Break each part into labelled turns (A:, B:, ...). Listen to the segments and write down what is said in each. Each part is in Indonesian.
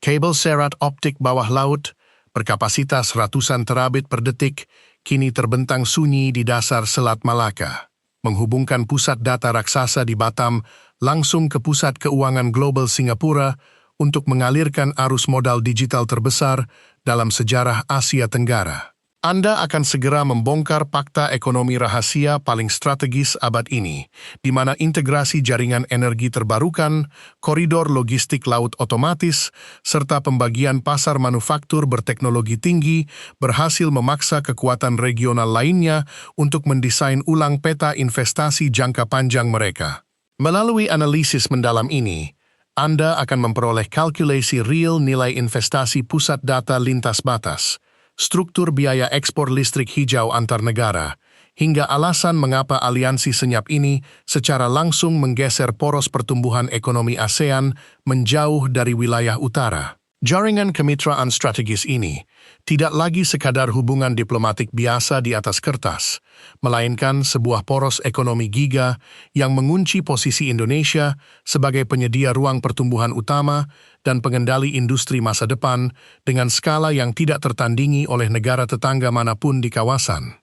A: Kabel serat optik bawah laut, berkapasitas ratusan terabit per detik, kini terbentang sunyi di dasar Selat Malaka, menghubungkan pusat data raksasa di Batam langsung ke pusat keuangan global Singapura untuk mengalirkan arus modal digital terbesar dalam sejarah Asia Tenggara. Anda akan segera membongkar fakta ekonomi rahasia paling strategis abad ini, di mana integrasi jaringan energi terbarukan, koridor logistik laut otomatis, serta pembagian pasar manufaktur berteknologi tinggi berhasil memaksa kekuatan regional lainnya untuk mendesain ulang peta investasi jangka panjang mereka. Melalui analisis mendalam ini, Anda akan memperoleh kalkulasi real nilai investasi pusat data lintas batas, struktur biaya ekspor listrik hijau antar negara, hingga alasan mengapa aliansi senyap ini secara langsung menggeser poros pertumbuhan ekonomi ASEAN menjauh dari wilayah utara. Jaringan kemitraan strategis ini tidak lagi sekadar hubungan diplomatik biasa di atas kertas, melainkan sebuah poros ekonomi giga yang mengunci posisi Indonesia sebagai penyedia ruang pertumbuhan utama dan pengendali industri masa depan dengan skala yang tidak tertandingi oleh negara tetangga manapun di kawasan.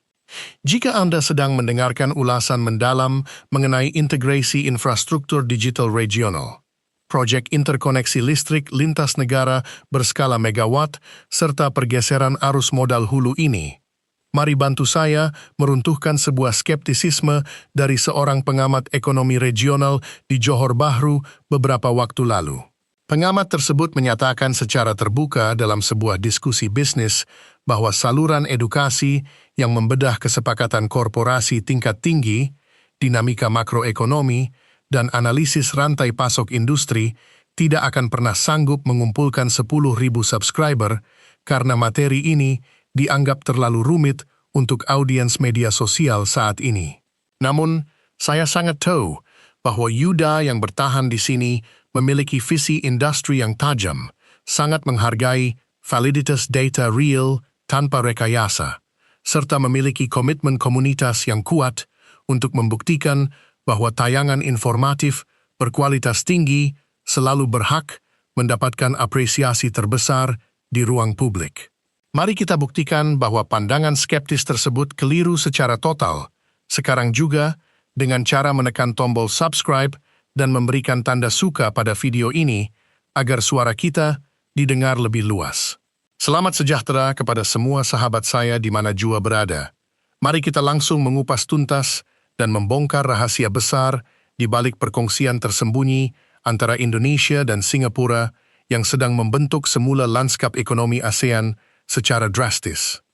A: Jika Anda sedang mendengarkan ulasan mendalam mengenai integrasi infrastruktur digital regional, proyek interkoneksi listrik lintas negara berskala megawatt, serta pergeseran arus modal hulu ini, mari bantu saya meruntuhkan sebuah skeptisisme dari seorang pengamat ekonomi regional di Johor Bahru beberapa waktu lalu. Pengamat tersebut menyatakan secara terbuka dalam sebuah diskusi bisnis bahwa saluran edukasi yang membedah kesepakatan korporasi tingkat tinggi, dinamika makroekonomi, dan analisis rantai pasok industri tidak akan pernah sanggup mengumpulkan 10.000 subscriber karena materi ini dianggap terlalu rumit untuk audiens media sosial saat ini. Namun, saya sangat tahu bahwa Yuda yang bertahan di sini memiliki visi industri yang tajam, sangat menghargai validitas data real tanpa rekayasa, serta memiliki komitmen komunitas yang kuat untuk membuktikan bahwa tayangan informatif berkualitas tinggi selalu berhak mendapatkan apresiasi terbesar di ruang publik. Mari kita buktikan bahwa pandangan skeptis tersebut keliru secara total, sekarang juga dengan cara menekan tombol subscribe dan memberikan tanda suka pada video ini agar suara kita didengar lebih luas. Selamat sejahtera kepada semua sahabat saya di mana jua berada. Mari kita langsung mengupas tuntas dan membongkar rahasia besar di balik perkongsian tersembunyi antara Indonesia dan Singapura yang sedang membentuk semula lanskap ekonomi ASEAN secara drastis.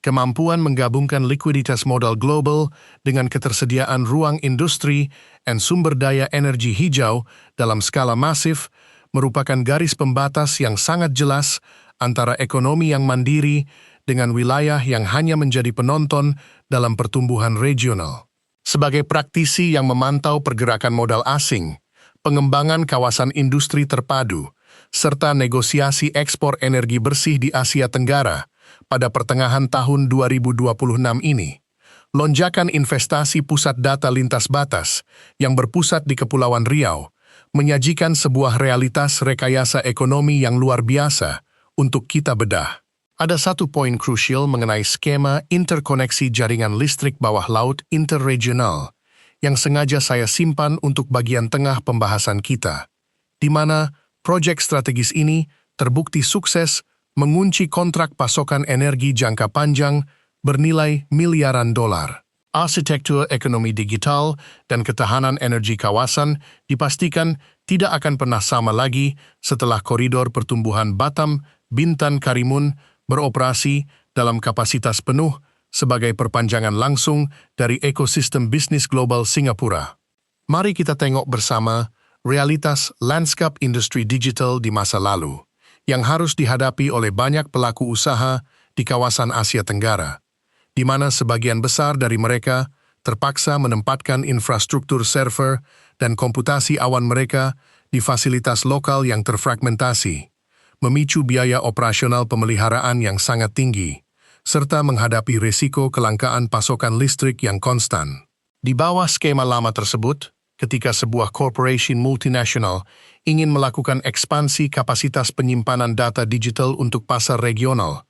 A: Kemampuan menggabungkan likuiditas modal global dengan ketersediaan ruang industri dan sumber daya energi hijau dalam skala masif merupakan garis pembatas yang sangat jelas antara ekonomi yang mandiri dengan wilayah yang hanya menjadi penonton dalam pertumbuhan regional. Sebagai praktisi yang memantau pergerakan modal asing, pengembangan kawasan industri terpadu, serta negosiasi ekspor energi bersih di Asia Tenggara pada pertengahan tahun 2026 ini, lonjakan investasi pusat data lintas batas yang berpusat di Kepulauan Riau menyajikan sebuah realitas rekayasa ekonomi yang luar biasa untuk kita bedah. Ada satu poin krusial mengenai skema interkoneksi jaringan listrik bawah laut interregional yang sengaja saya simpan untuk bagian tengah pembahasan kita, di mana proyek strategis ini terbukti sukses mengunci kontrak pasokan energi jangka panjang bernilai miliaran dolar. Arsitektur ekonomi digital dan ketahanan energi kawasan dipastikan tidak akan pernah sama lagi setelah koridor pertumbuhan Batam, Bintan, Karimun beroperasi dalam kapasitas penuh sebagai perpanjangan langsung dari ekosistem bisnis global Singapura. Mari kita tengok bersama realitas lanskap industri digital di masa lalu yang harus dihadapi oleh banyak pelaku usaha di kawasan Asia Tenggara, di mana sebagian besar dari mereka terpaksa menempatkan infrastruktur server dan komputasi awan mereka di fasilitas lokal yang terfragmentasi, memicu biaya operasional pemeliharaan yang sangat tinggi, serta menghadapi risiko kelangkaan pasokan listrik yang konstan. Di bawah skema lama tersebut, ketika sebuah corporation multinasional ingin melakukan ekspansi kapasitas penyimpanan data digital untuk pasar regional.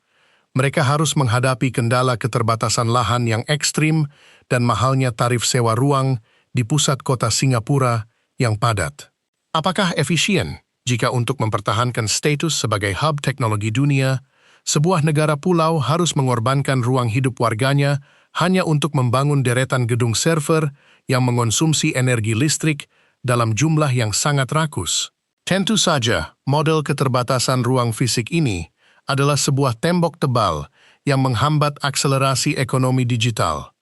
A: Mereka harus menghadapi kendala keterbatasan lahan yang ekstrim dan mahalnya tarif sewa ruang di pusat kota Singapura yang padat. Apakah efisien jika untuk mempertahankan status sebagai hub teknologi dunia, sebuah negara pulau harus mengorbankan ruang hidup warganya hanya untuk membangun deretan gedung server yang mengonsumsi energi listrik dalam jumlah yang sangat rakus? Tentu saja, model keterbatasan ruang fisik ini adalah sebuah tembok tebal yang menghambat akselerasi ekonomi digital.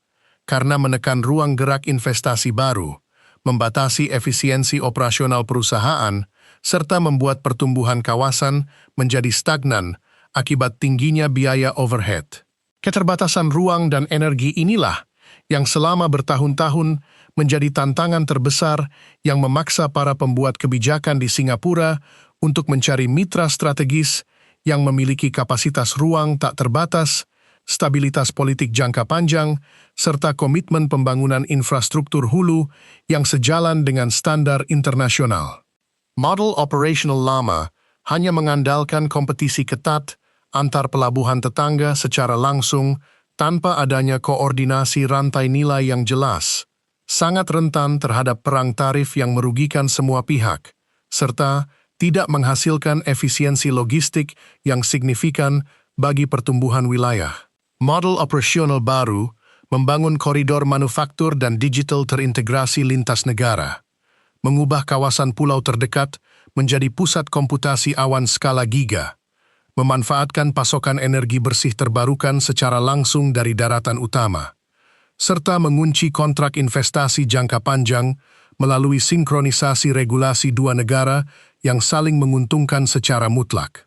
A: Karena menekan ruang gerak investasi baru, membatasi efisiensi operasional perusahaan, serta membuat pertumbuhan kawasan menjadi stagnan akibat tingginya biaya overhead. Keterbatasan ruang dan energi inilah yang selama bertahun-tahun menjadi tantangan terbesar yang memaksa para pembuat kebijakan di Singapura untuk mencari mitra strategis yang memiliki kapasitas ruang tak terbatas, stabilitas politik jangka panjang, serta komitmen pembangunan infrastruktur hulu yang sejalan dengan standar internasional. Model operasional lama hanya mengandalkan kompetisi ketat antar pelabuhan tetangga secara langsung tanpa adanya koordinasi rantai nilai yang jelas, sangat rentan terhadap perang tarif yang merugikan semua pihak, serta tidak menghasilkan efisiensi logistik yang signifikan bagi pertumbuhan wilayah. Model operasional baru membangun koridor manufaktur dan digital terintegrasi lintas negara, mengubah kawasan pulau terdekat menjadi pusat komputasi awan skala giga, memanfaatkan pasokan energi bersih terbarukan secara langsung dari daratan utama, serta mengunci kontrak investasi jangka panjang melalui sinkronisasi regulasi dua negara yang saling menguntungkan secara mutlak.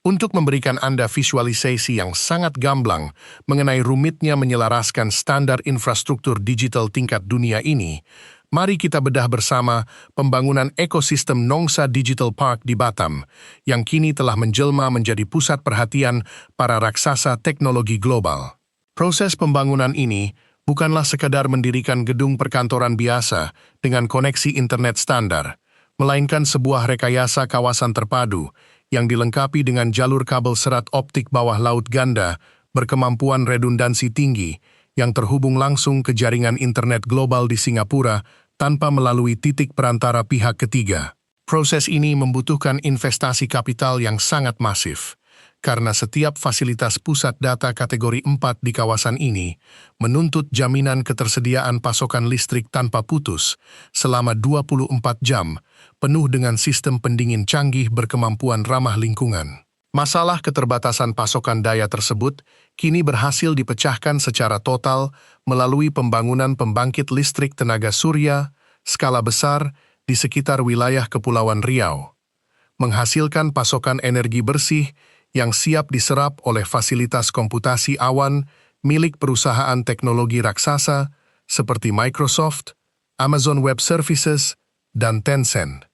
A: Untuk memberikan Anda visualisasi yang sangat gamblang mengenai rumitnya menyelaraskan standar infrastruktur digital tingkat dunia ini, mari kita bedah bersama pembangunan ekosistem Nongsa Digital Park di Batam, yang kini telah menjelma menjadi pusat perhatian para raksasa teknologi global. Proses pembangunan ini bukanlah sekadar mendirikan gedung perkantoran biasa dengan koneksi internet standar, melainkan sebuah rekayasa kawasan terpadu yang dilengkapi dengan jalur kabel serat optik bawah laut ganda berkemampuan redundansi tinggi yang terhubung langsung ke jaringan internet global di Singapura tanpa melalui titik perantara pihak ketiga. Proses ini membutuhkan investasi kapital yang sangat masif, karena setiap fasilitas pusat data kategori 4 di kawasan ini menuntut jaminan ketersediaan pasokan listrik tanpa putus selama 24 jam, penuh dengan sistem pendingin canggih berkemampuan ramah lingkungan. Masalah keterbatasan pasokan daya tersebut kini berhasil dipecahkan secara total melalui pembangunan pembangkit listrik tenaga surya skala besar di sekitar wilayah Kepulauan Riau, menghasilkan pasokan energi bersih yang siap diserap oleh fasilitas komputasi awan milik perusahaan teknologi raksasa seperti Microsoft, Amazon Web Services, dan Tencent.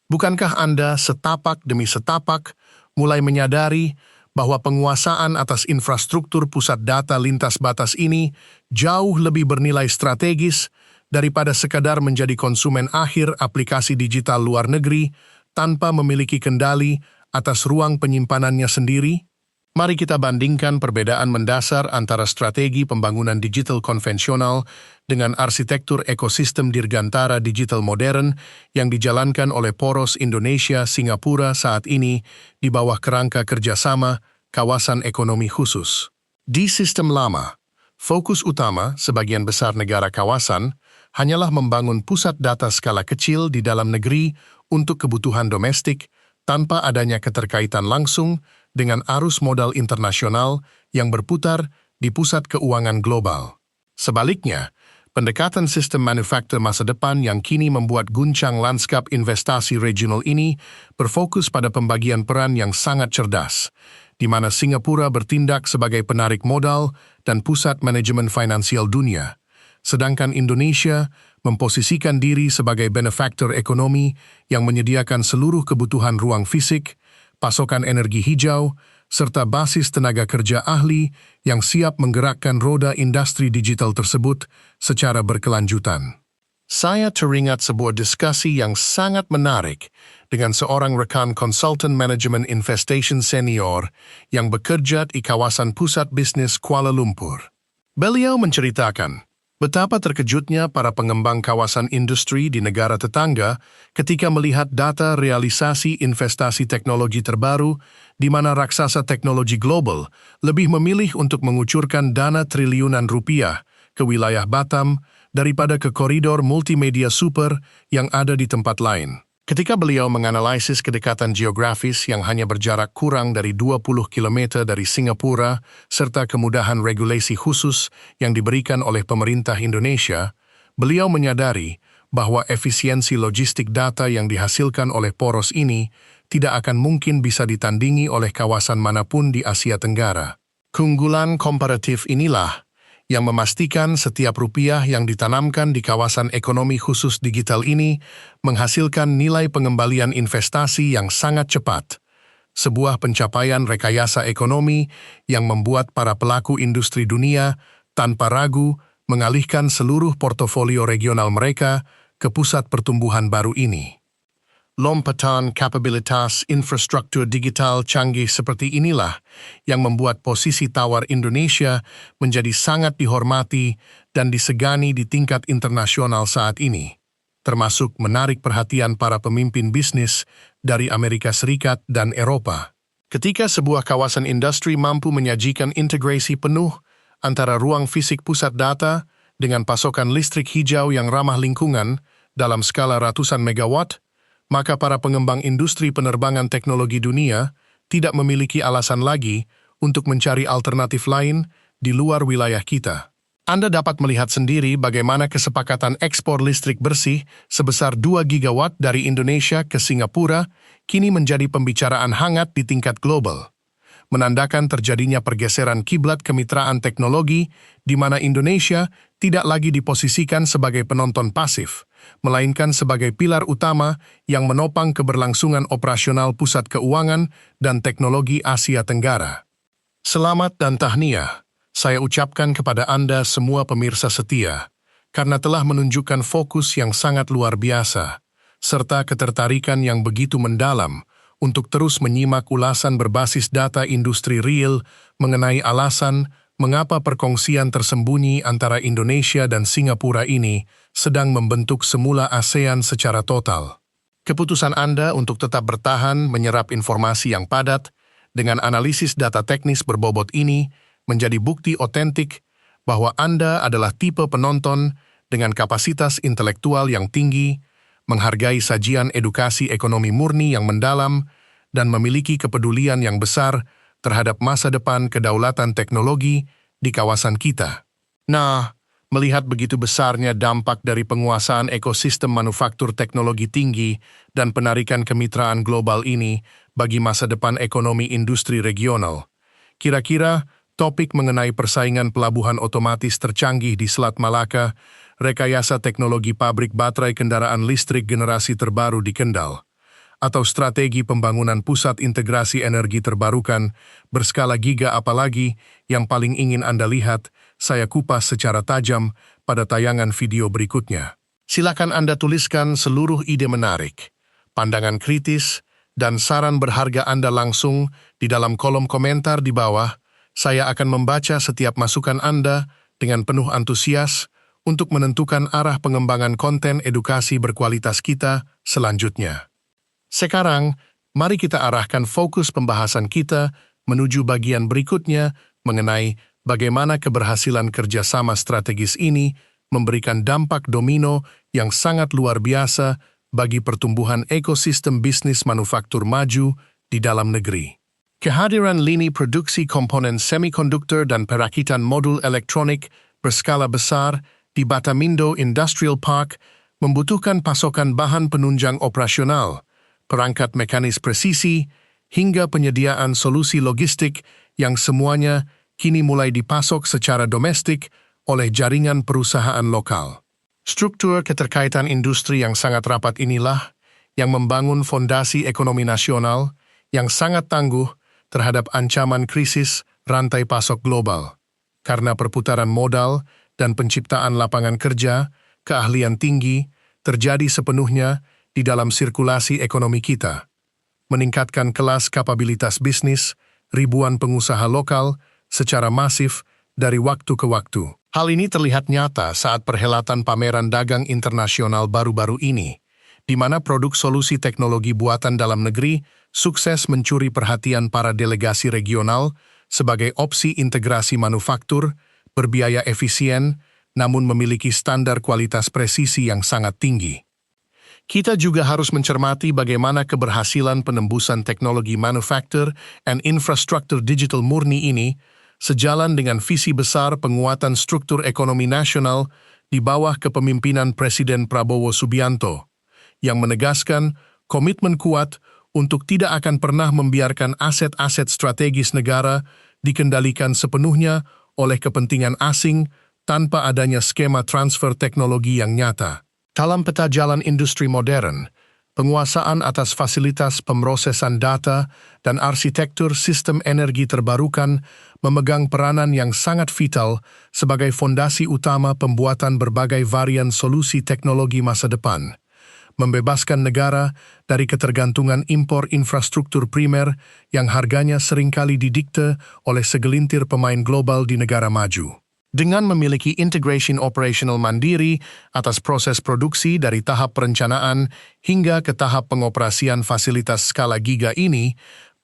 A: Bukankah Anda setapak demi setapak mulai menyadari bahwa penguasaan atas infrastruktur pusat data lintas batas ini jauh lebih bernilai strategis daripada sekadar menjadi konsumen akhir aplikasi digital luar negeri tanpa memiliki kendali atas ruang penyimpanannya sendiri? Mari kita bandingkan perbedaan mendasar antara strategi pembangunan digital konvensional dengan arsitektur ekosistem dirgantara digital modern yang dijalankan oleh poros Indonesia-Singapura saat ini di bawah kerangka kerjasama kawasan ekonomi khusus. Di sistem lama, fokus utama sebagian besar negara kawasan hanyalah membangun pusat data skala kecil di dalam negeri untuk kebutuhan domestik tanpa adanya keterkaitan langsung dengan arus modal internasional yang berputar di pusat keuangan global. Sebaliknya, pendekatan sistem manufaktur masa depan yang kini membuat guncang lanskap investasi regional ini berfokus pada pembagian peran yang sangat cerdas, di mana Singapura bertindak sebagai penarik modal dan pusat manajemen finansial dunia, sedangkan Indonesia memposisikan diri sebagai benefaktor ekonomi yang menyediakan seluruh kebutuhan ruang fisik, pasokan energi hijau, serta basis tenaga kerja ahli yang siap menggerakkan roda industri digital tersebut secara berkelanjutan. saya teringat sebuah diskusi yang sangat menarik dengan seorang rekan konsultan manajemen investasi senior yang bekerja di kawasan pusat bisnis Kuala Lumpur. Beliau menceritakan betapa terkejutnya para pengembang kawasan industri di negara tetangga ketika melihat data realisasi investasi teknologi terbaru di mana raksasa teknologi global lebih memilih untuk mengucurkan dana triliunan rupiah ke wilayah Batam daripada ke koridor multimedia super yang ada di tempat lain. Ketika beliau menganalisis kedekatan geografis yang hanya berjarak kurang dari 20 km dari Singapura serta kemudahan regulasi khusus yang diberikan oleh pemerintah Indonesia, beliau menyadari bahwa efisiensi logistik data yang dihasilkan oleh poros ini tidak akan mungkin bisa ditandingi oleh kawasan manapun di Asia Tenggara. Keunggulan komparatif inilah yang memastikan setiap rupiah yang ditanamkan di kawasan ekonomi khusus digital ini menghasilkan nilai pengembalian investasi yang sangat cepat. Sebuah pencapaian rekayasa ekonomi yang membuat para pelaku industri dunia tanpa ragu mengalihkan seluruh portofolio regional mereka ke pusat pertumbuhan baru ini. Lompatan kapabilitas infrastruktur digital canggih seperti inilah yang membuat posisi tawar Indonesia menjadi sangat dihormati dan disegani di tingkat internasional saat ini, termasuk menarik perhatian para pemimpin bisnis dari Amerika Serikat dan Eropa. Ketika sebuah kawasan industri mampu menyajikan integrasi penuh antara ruang fisik pusat data dengan pasokan listrik hijau yang ramah lingkungan dalam skala ratusan megawatt, maka para pengembang industri penerbangan teknologi dunia tidak memiliki alasan lagi untuk mencari alternatif lain di luar wilayah kita. Anda dapat melihat sendiri bagaimana kesepakatan ekspor listrik bersih sebesar 2 gigawatt dari Indonesia ke Singapura kini menjadi pembicaraan hangat di tingkat global, menandakan terjadinya pergeseran kiblat kemitraan teknologi di mana Indonesia tidak lagi diposisikan sebagai penonton pasif, melainkan sebagai pilar utama yang menopang keberlangsungan operasional pusat keuangan dan teknologi Asia Tenggara. Selamat dan tahniah saya ucapkan kepada Anda semua pemirsa setia, karena telah menunjukkan fokus yang sangat luar biasa, serta ketertarikan yang begitu mendalam untuk terus menyimak ulasan berbasis data industri real mengenai alasan mengapa perkongsian tersembunyi antara Indonesia dan Singapura ini sedang membentuk semula ASEAN secara total. Keputusan Anda untuk tetap bertahan menyerap informasi yang padat dengan analisis data teknis berbobot ini menjadi bukti otentik bahwa Anda adalah tipe penonton dengan kapasitas intelektual yang tinggi, menghargai sajian edukasi ekonomi murni yang mendalam, dan memiliki kepedulian yang besar terhadap masa depan kedaulatan teknologi di kawasan kita. Nah, melihat begitu besarnya dampak dari penguasaan ekosistem manufaktur teknologi tinggi dan penarikan kemitraan global ini bagi masa depan ekonomi industri regional, kira-kira topik mengenai persaingan pelabuhan otomatis tercanggih di Selat Malaka, rekayasa teknologi pabrik baterai kendaraan listrik generasi terbaru di Kendal, atau strategi pembangunan pusat integrasi energi terbarukan berskala giga apalagi yang paling ingin Anda lihat, saya kupas secara tajam pada tayangan video berikutnya. Silakan Anda tuliskan seluruh ide menarik, pandangan kritis, dan saran berharga Anda langsung di dalam kolom komentar di bawah. Saya akan membaca setiap masukan Anda dengan penuh antusias untuk menentukan arah pengembangan konten edukasi berkualitas kita selanjutnya. Sekarang, mari kita arahkan fokus pembahasan kita menuju bagian berikutnya mengenai bagaimana keberhasilan kerjasama strategis ini memberikan dampak domino yang sangat luar biasa bagi pertumbuhan ekosistem bisnis manufaktur maju di dalam negeri. Kehadiran lini produksi komponen semikonduktor dan perakitan modul elektronik berskala besar di Batamindo Industrial Park membutuhkan pasokan bahan penunjang operasional, perangkat mekanis presisi, hingga penyediaan solusi logistik yang semuanya kini mulai dipasok secara domestik oleh jaringan perusahaan lokal. Struktur keterkaitan industri yang sangat rapat inilah yang membangun fondasi ekonomi nasional yang sangat tangguh terhadap ancaman krisis rantai pasok global. Karena perputaran modal dan penciptaan lapangan kerja keahlian tinggi terjadi sepenuhnya di dalam sirkulasi ekonomi kita, meningkatkan kelas kapabilitas bisnis ribuan pengusaha lokal secara masif dari waktu ke waktu. Hal ini terlihat nyata saat perhelatan pameran dagang internasional baru-baru ini, di mana produk solusi teknologi buatan dalam negeri sukses mencuri perhatian para delegasi regional sebagai opsi integrasi manufaktur, berbiaya efisien, namun memiliki standar kualitas presisi yang sangat tinggi. Kita juga harus mencermati bagaimana keberhasilan penembusan teknologi manufaktur and infrastruktur digital murni ini sejalan dengan visi besar penguatan struktur ekonomi nasional di bawah kepemimpinan Presiden Prabowo Subianto, yang menegaskan komitmen kuat untuk tidak akan pernah membiarkan aset-aset strategis negara dikendalikan sepenuhnya oleh kepentingan asing tanpa adanya skema transfer teknologi yang nyata. Dalam peta jalan industri modern, penguasaan atas fasilitas pemrosesan data dan arsitektur sistem energi terbarukan memegang peranan yang sangat vital sebagai fondasi utama pembuatan berbagai varian solusi teknologi masa depan, membebaskan negara dari ketergantungan impor infrastruktur primer yang harganya seringkali didikte oleh segelintir pemain global di negara maju. Dengan memiliki integration operational mandiri atas proses produksi dari tahap perencanaan hingga ke tahap pengoperasian fasilitas skala giga ini,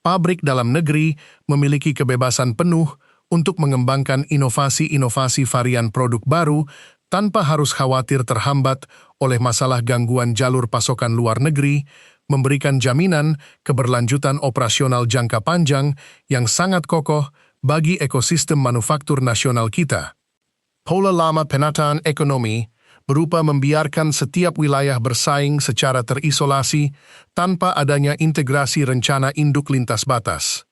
A: pabrik dalam negeri memiliki kebebasan penuh untuk mengembangkan inovasi-inovasi varian produk baru tanpa harus khawatir terhambat oleh masalah gangguan jalur pasokan luar negeri, memberikan jaminan keberlanjutan operasional jangka panjang yang sangat kokoh bagi ekosistem manufaktur nasional kita. Pola lama penataan ekonomi berupa membiarkan setiap wilayah bersaing secara terisolasi tanpa adanya integrasi rencana induk lintas batas.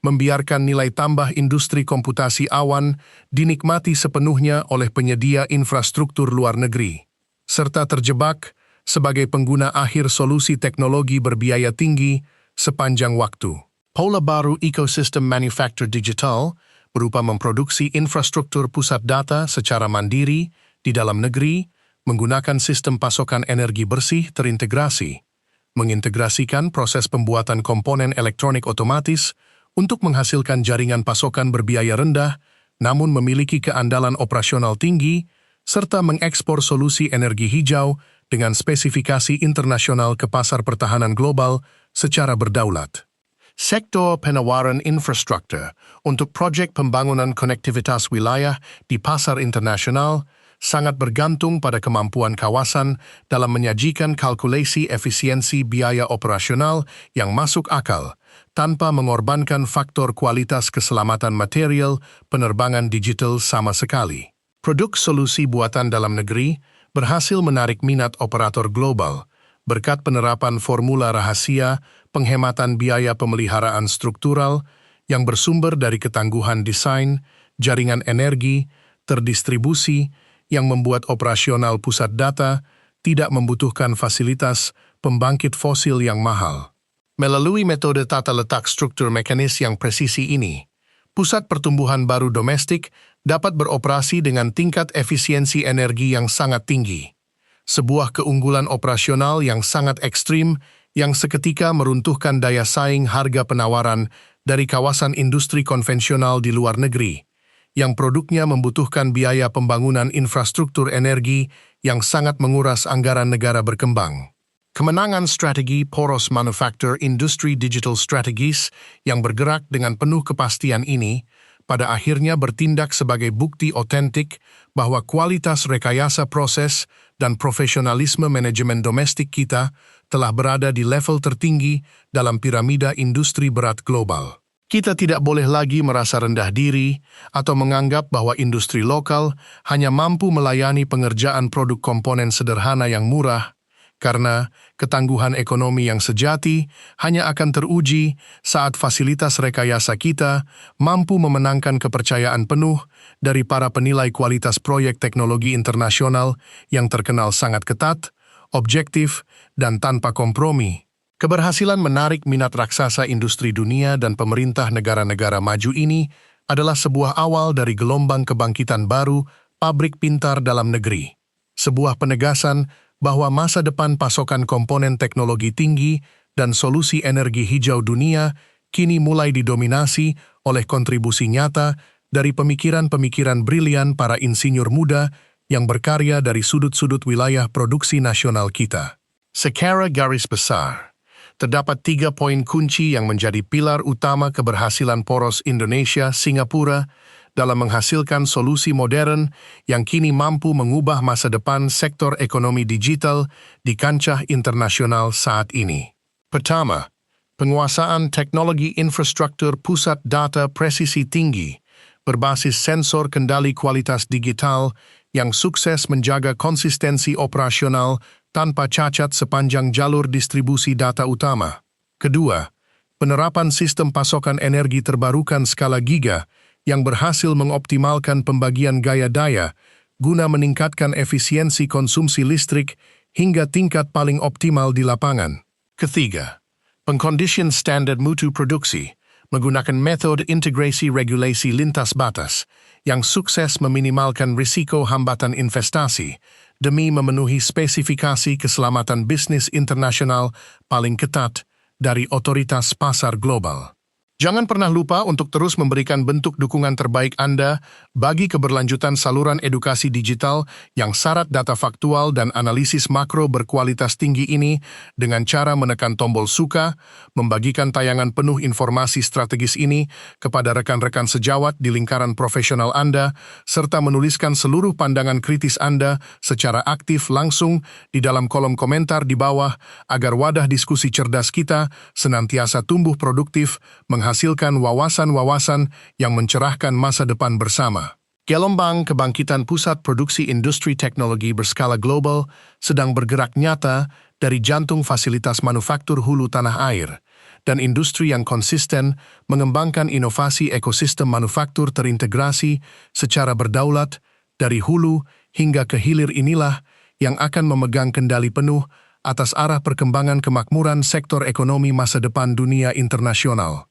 A: Membiarkan nilai tambah industri komputasi awan dinikmati sepenuhnya oleh penyedia infrastruktur luar negeri, serta terjebak sebagai pengguna akhir solusi teknologi berbiaya tinggi sepanjang waktu. Pola baru ekosistem manufaktur digital berupa memproduksi infrastruktur pusat data secara mandiri di dalam negeri, menggunakan sistem pasokan energi bersih terintegrasi, mengintegrasikan proses pembuatan komponen elektronik otomatis untuk menghasilkan jaringan pasokan berbiaya rendah, namun memiliki keandalan operasional tinggi, serta mengekspor solusi energi hijau dengan spesifikasi internasional ke pasar pertahanan global secara berdaulat. Sektor penawaran infrastruktur untuk proyek pembangunan konektivitas wilayah di pasar internasional sangat bergantung pada kemampuan kawasan dalam menyajikan kalkulasi efisiensi biaya operasional yang masuk akal, tanpa mengorbankan faktor kualitas keselamatan material penerbangan digital sama sekali. Produk solusi buatan dalam negeri berhasil menarik minat operator global berkat penerapan formula rahasia penghematan biaya pemeliharaan struktural yang bersumber dari ketangguhan desain, jaringan energi, terdistribusi yang membuat operasional pusat data tidak membutuhkan fasilitas pembangkit fosil yang mahal. Melalui metode tata letak struktur mekanis yang presisi ini, pusat pertumbuhan baru domestik dapat beroperasi dengan tingkat efisiensi energi yang sangat tinggi. Sebuah keunggulan operasional yang sangat ekstrim yang seketika meruntuhkan daya saing harga penawaran dari kawasan industri konvensional di luar negeri, yang produknya membutuhkan biaya pembangunan infrastruktur energi yang sangat menguras anggaran negara berkembang. Kemenangan strategi poros manufaktur industri digital strategis yang bergerak dengan penuh kepastian ini pada akhirnya bertindak sebagai bukti otentik bahwa kualitas rekayasa proses dan profesionalisme manajemen domestik kita telah berada di level tertinggi dalam piramida industri berat global. Kita tidak boleh lagi merasa rendah diri atau menganggap bahwa industri lokal hanya mampu melayani pengerjaan produk komponen sederhana yang murah, karena ketangguhan ekonomi yang sejati hanya akan teruji saat fasilitas rekayasa kita mampu memenangkan kepercayaan penuh dari para penilai kualitas proyek teknologi internasional yang terkenal sangat ketat, objektif, dan tanpa kompromi. Keberhasilan menarik minat raksasa industri dunia dan pemerintah negara-negara maju ini adalah sebuah awal dari gelombang kebangkitan baru pabrik pintar dalam negeri. sebuah penegasan bahwa masa depan pasokan komponen teknologi tinggi dan solusi energi hijau dunia kini mulai didominasi oleh kontribusi nyata dari pemikiran-pemikiran brilian para insinyur muda yang berkarya dari sudut-sudut wilayah produksi nasional kita. Secara garis besar, terdapat 3 poin kunci yang menjadi pilar utama keberhasilan poros Indonesia-Singapura dalam menghasilkan solusi modern yang kini mampu mengubah masa depan sektor ekonomi digital di kancah internasional saat ini. Pertama, penguasaan teknologi infrastruktur pusat data presisi tinggi berbasis sensor kendali kualitas digital yang sukses menjaga konsistensi operasional tanpa cacat sepanjang jalur distribusi data utama. Kedua, penerapan sistem pasokan energi terbarukan skala giga yang berhasil mengoptimalkan pembagian gaya daya guna meningkatkan efisiensi konsumsi listrik hingga tingkat paling optimal di lapangan. Ketiga, pengkondisian standar mutu produksi menggunakan metode integrasi regulasi lintas batas yang sukses meminimalkan risiko hambatan investasi demi memenuhi spesifikasi keselamatan bisnis internasional paling ketat dari otoritas pasar global. Jangan pernah lupa untuk terus memberikan bentuk dukungan terbaik Anda bagi keberlanjutan saluran edukasi digital yang syarat data faktual dan analisis makro berkualitas tinggi ini dengan cara menekan tombol suka, membagikan tayangan penuh informasi strategis ini kepada rekan-rekan sejawat di lingkaran profesional Anda, serta menuliskan seluruh pandangan kritis Anda secara aktif langsung di dalam kolom komentar di bawah agar wadah diskusi cerdas kita senantiasa tumbuh produktif, menghasilkan wawasan-wawasan yang mencerahkan masa depan bersama. Gelombang kebangkitan pusat produksi industri teknologi berskala global sedang bergerak nyata dari jantung fasilitas manufaktur hulu tanah air, dan industri yang konsisten mengembangkan inovasi ekosistem manufaktur terintegrasi secara berdaulat dari hulu hingga ke hilir inilah yang akan memegang kendali penuh atas arah perkembangan kemakmuran sektor ekonomi masa depan dunia internasional.